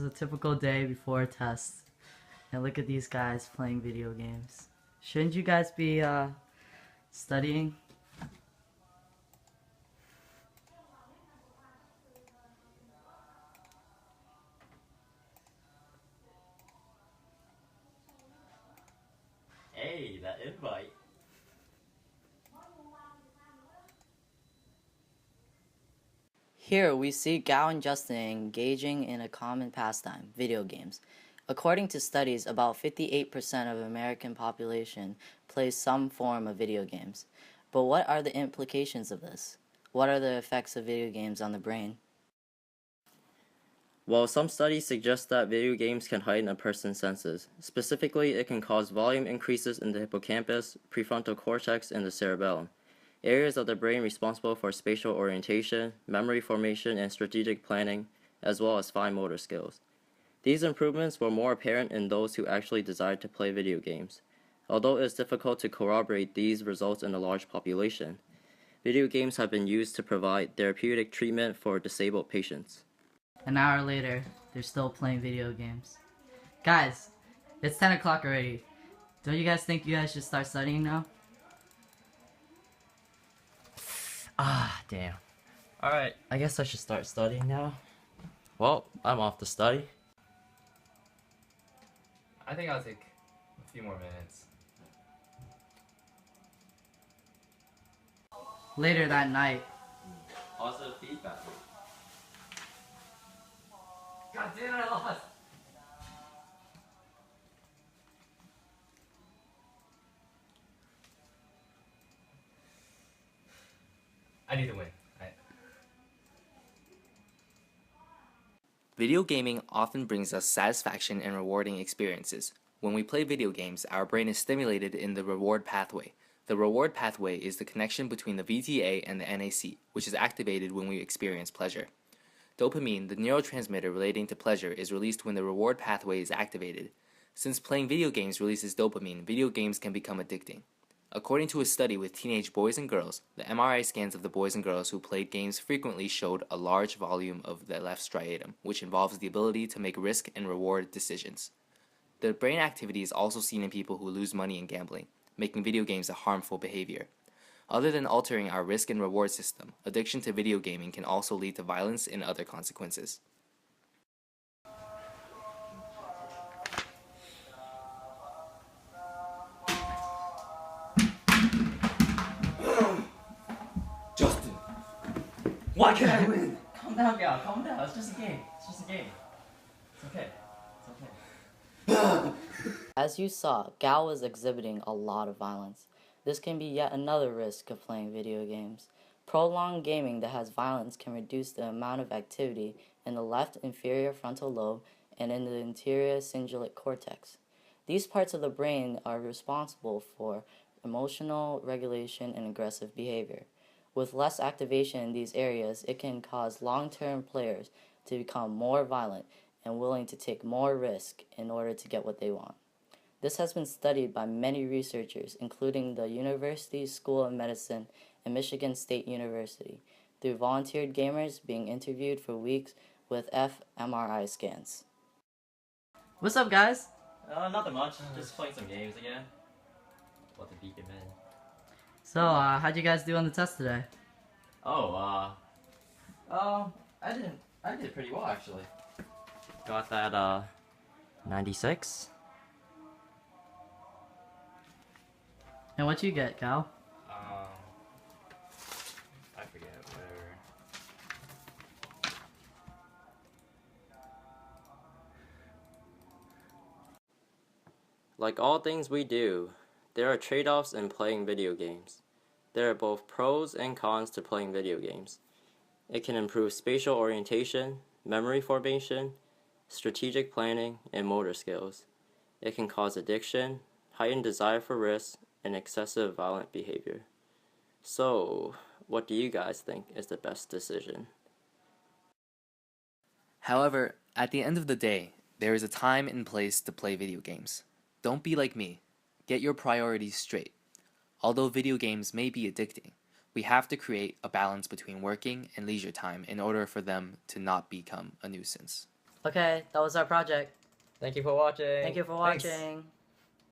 a typical day before a test. And look at these guys playing video games. Shouldn't you guys be studying? Hey, that invite. Here we see Gao and Justin engaging in a common pastime, video games. According to studies, about 58% of American population plays some form of video games. But what are the implications of this? What are the effects of video games on the brain? Well, some studies suggest that video games can heighten a person's senses. Specifically, it can cause volume increases in the hippocampus, prefrontal cortex, and the cerebellum, areas of the brain responsible for spatial orientation, memory formation, and strategic planning, as well as fine motor skills. These improvements were more apparent in those who actually desired to play video games. Although it is difficult to corroborate these results in a large population, video games have been used to provide therapeutic treatment for disabled patients. An hour later, they're still playing video games. Guys, it's 10 o'clock already. Don't you guys think you guys should start studying now? Ah, damn. Alright, I guess I should start studying now. Well, I'm off to study. I think I'll take a few more minutes. Later that night, Positive feedback. God damn it, I lost! I need to win. Video gaming often brings us satisfaction and rewarding experiences. When we play video games, our brain is stimulated in the reward pathway. The reward pathway is the connection between the VTA and the NAC, which is activated when we experience pleasure. Dopamine, the neurotransmitter relating to pleasure, is released when the reward pathway is activated. Since playing video games releases dopamine, video games can become addicting. According to a study with teenage boys and girls, the MRI scans of the boys and girls who played games frequently showed a large volume of the left striatum, which involves the ability to make risk and reward decisions. The brain activity is also seen in people who lose money in gambling, making video games a harmful behavior. Other than altering our risk and reward system, addiction to video gaming can also lead to violence and other consequences. Justin! Why can't I win? Calm down, Gal. Calm down. It's just a game. It's just a game. It's okay. It's okay. as you saw, Gao was exhibiting a lot of violence. This can be yet another risk of playing video games. Prolonged gaming that has violence can reduce the amount of activity in the left inferior frontal lobe and in the anterior cingulate cortex. These parts of the brain are responsible for emotional regulation and aggressive behavior. With less activation in these areas, it can cause long-term players to become more violent and willing to take more risk in order to get what they want. This has been studied by many researchers, including the University School of Medicine and Michigan State University, through volunteered gamers being interviewed for weeks with fMRI scans. What's up, guys? Nothing much. Just playing some games again. What to beat him in. So, how'd you guys do on the test today? I did pretty well actually. Got that 96. And what'd you get, Cal? I forget, whatever. Like all things we do, there are trade-offs in playing video games. There are both pros and cons to playing video games. It can improve spatial orientation, memory formation, strategic planning, and motor skills. It can cause addiction, heightened desire for risk, and excessive violent behavior. So, what do you guys think is the best decision? However, at the end of the day, there is a time and place to play video games. Don't be like me. Get your priorities straight. Although video games may be addicting, we have to create a balance between working and leisure time in order for them to not become a nuisance. Okay, that was our project. Thank you for watching. Thank you for Thanks. watching.